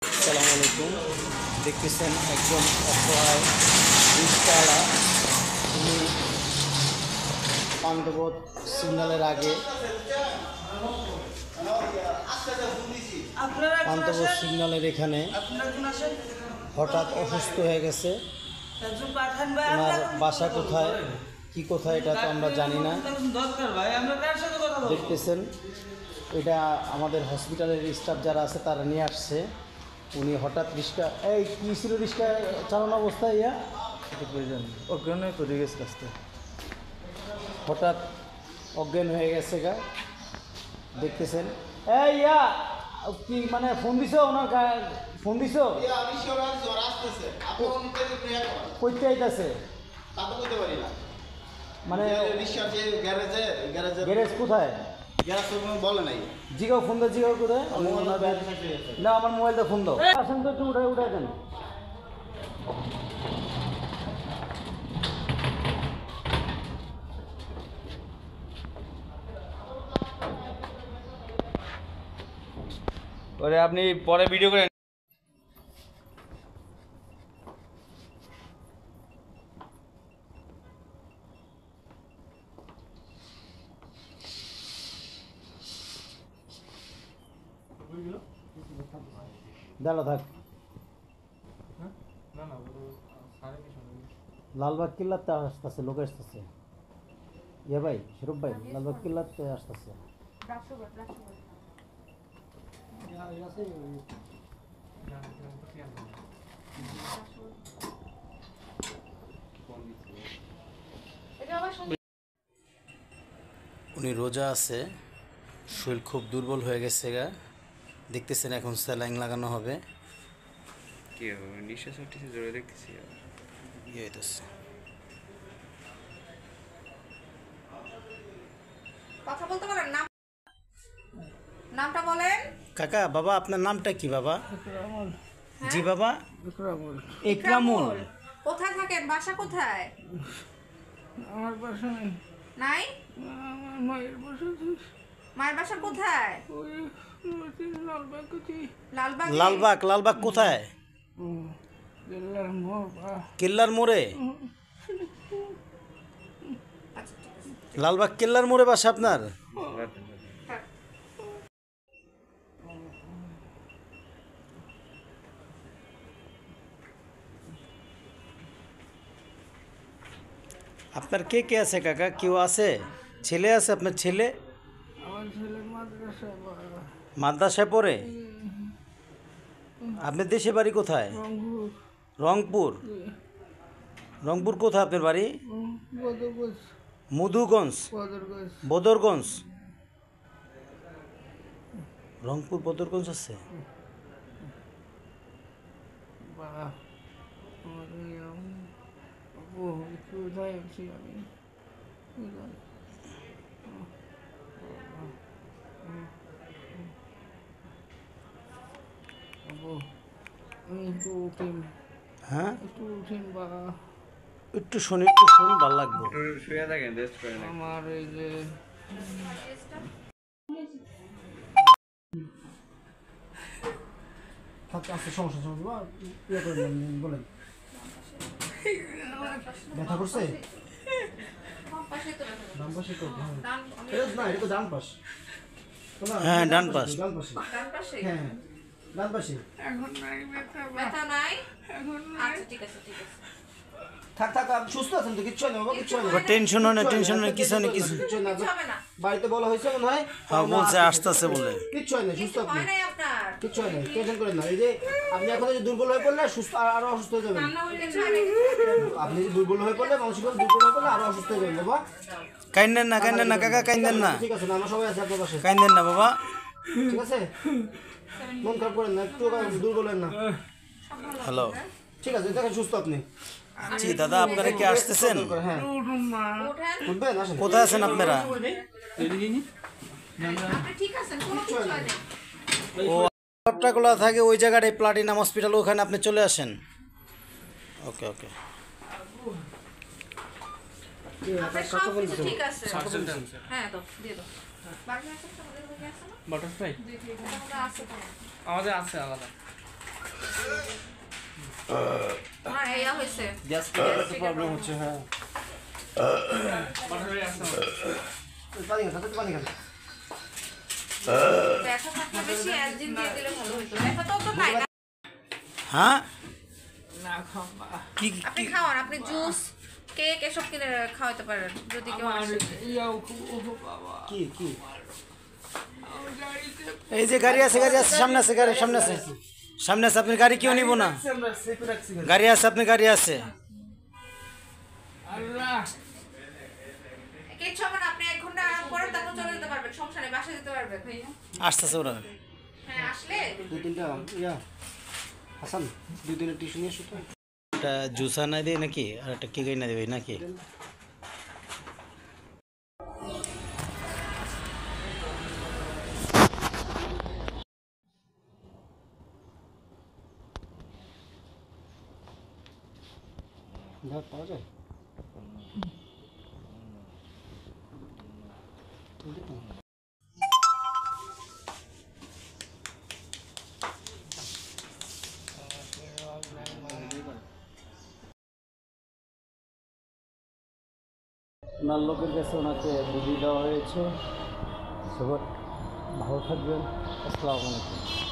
আসসালামু আলাইকুম। দেখতেছেন একজন অসহায় রিকশাওয়ালা, তিনি পান্থপথ সিগন্যালের আগে পান্থপথ সিগন্যালের এখানে হঠাৎ অসুস্থ হয়ে গেছে। ওনার বাসা কোথায় কি কোথায় এটা তো আমরা জানি না। দেখতেছেন এটা আমাদের হসপিটালের স্টাফ যারা আছে তারা নিয়ে আসছে। উনি হঠাৎ রিক্সা কী ছিল রিক্সা চালানো অবস্থায় অজ্ঞান হয়ে পড়ে গেছে রাস্তায়, হঠাৎ অজ্ঞান হয়ে গেছে গা। দেখতেছেন কি মানে ফোন দিছ ওনার ফোন দিছ কইতে আইতাছে মানে গ্যারেজ কোথায় বলে নাই জিগাও ফোন দাও, জিগাও কোথায় না আমার মোবাইলটা ফোন দাও। আসেন তো একটু উঠায় দেন। ওরে আপনি পরে ভিডিও করেন। দাঁড়া থাক। লালবাগ কিল্লাতে আসতেছে, লোক আসতেছে। ইয়া ভাই শরীফ ভাই, লালবাগ কিল্লাতে আসতেছে। উনি রোজা আছে, শরীর খুব দুর্বল হয়ে গেছে গা। দেখতেছেন এখন স্যালাইন লাগানো হবে। কি হবে নিঃশ্বাস হচ্ছে জোরে দেখতেছি ইয়ে হইতেছে। কথা বলতে পারেন না? নামটা বলেন। কাকা বাবা আপনার নামটা কি বাবা? হ্যাঁ? জি বাবা ইকরামুল। কোথায় থাকেন? বাসা কোথায়? আমার বাসা নেই। নাই? আমার মায়ের বাসা মায়ের বাসা কোথায়? ওই লালবাগ। লালবাগ লালবাগ কোথায়? জেলার মোড় কেল্লার মোড়ে? আচ্ছা, ঠিক আছে। লালবাগ কেল্লার মোড়ে বাসা আপনার? থাক। আপনার কে কে আছে কাকা? কেউ আছে? ছেলে আছে আপনার? ছেলে আমার ছেলে মাদ্রাসায় মাদ্রাসায় পড়ে? আপনার দেশে বাড়ি কোথায়? রংপুর রংপুর। রংপুর কোথায় আপনার বাড়ি? বদরগঞ্জ মধুগঞ্জ, বদরগঞ্জ বদরগঞ্জ। রংপুর বদরগঞ্জ আছে। বা আমার কোথায় আছি আমি একটু উঠিন, হ্যাঁ একটু উঠিন বা একটু শুন ভালো লাগবে। শুয়ে থাকেন, রেস্ট করেন। আমার এই যে ব্যথা করছে? পাশেই তো রাখা যাবে। ডান পাশে তো? ডান- না এটা তো ডান পাশ। হ্যাঁ ডান পাশ। ডান পাশে? হ্যাঁ ডান পাশে। এখন নাই ব্যথা বা ব্যথা নাই? এখন নাই। আচ্ছা ঠিক আছে, ঠিক আছে। থাক থাক আপনি সুস্থ আছেন তো? কিচ্ছু নেই বাবা, কিচ্ছু নেই। টেনশন হয় না, টেনশন নেই, কিছু নেই, কিছু কিচ্ছু না। কিছু হবে না। বাড়িতে বলা হয়েছে মনে হয়? হ্যাঁ বলছে আসতেছে বলে। কিচ্ছু হয় না, সুস্থ কিছু আপনি। হয় নাই আপনার? কিচ্ছু হয় না, টেনশন করেন না। এই যে আপনি এখন এই যে দুর্বল হয়ে পড়লে সুস্থ আরো অসুস্থ হয়ে যাবেন। কিছু হয় নাই। আপনি যে দুর্বল হয়ে পড়লে, মানসিকভাবে দুর্বল হয়ে পড়লে আরো অসুস্থ হয়ে যাবেন বাবা। কাইন্দেন না, কাইন্দেন না কাকা, কাইন্দেন না, ঠিক আছে না, আমরা সবাই আছি আপনার পাশে। কাইন্দেন না বাবা। ঠিক আছে, মন খারাপ করেন না, একটু দুর্বল হন না। হ্যালো ঠিক আছে, দেখেন সুস্থ আপনি। জি দাদা, আপনারা কি আসতেছেন? হ্যাঁ উঠুন মা। ওঠেন। উঠবেন, আসেন। কোথায় আছেন আপনারা? আপনি ঠিক আছেন? কোনো কিছু হয় নাই। ও সবটাগুলো থাকে ওই জায়গাটায়, প্লাটিনাম হসপিটাল, ওখানে আপনি চলে আসেন। ওকে ওকে। আপনার সব কিছু ঠিক আছে। হ্যাঁ তো দিয়ে দাও। বাকি আছে তো, ওদের ওদিকে আছে না? বাটারফ্লাই ওটা আছে তো। আমাদের আছে আলাদা। ওনার ইয়া হয়েছে গ্যাস প্রবলেম হচ্ছে, হ্যাঁ। পানি খান, তাতে পানি খান। ব্যথা থাকলে বেশি অ্যালজিন দিয়ে দিলে ভালো হতো। ব্যথা তো নাই না। হ্যাঁ না খাম্বা কি আপনি খাওয়ান, আপনি জুস কেক এসব কিনে খাওয়াতে পারেন যদি কেউ আমার আসে। ইয়াও খুব ওহো বাবা কি কি আমার গাড়িতে এই যে গাড়ি আছে সামনে আছে, গাড়ি সামনে আছে, সামনে আছে। আপনি গাড়ি কেউ নিব না, আমরা সেফ রাখছি। গাড়ি আছে, আপনি গাড়ি আছে। আল্লাহ কিচ্ছু হবে না, আপনি 1 ঘন্টা আরাম করেন, তারপর চলে যেতে পারবেন, সমস্যা নেই, বাসায় যেতে পারবেন। আসতেছে ওরা। হ্যাঁ আসলে 2-3টা ইয়া হাসান 2-3টা টিস্যু নিয়ে এসো তো। একটা জুসা না দিয়ে নাকি, আর একটা কেক না দেবে নাকি? ভাত পাওয়া যায়? ওনার লোকের কাছে ওনাকে বুঝিয়ে দেওয়া হয়েছে। সবার ভালো থাকবেন। আসসালামু আলাইকুম।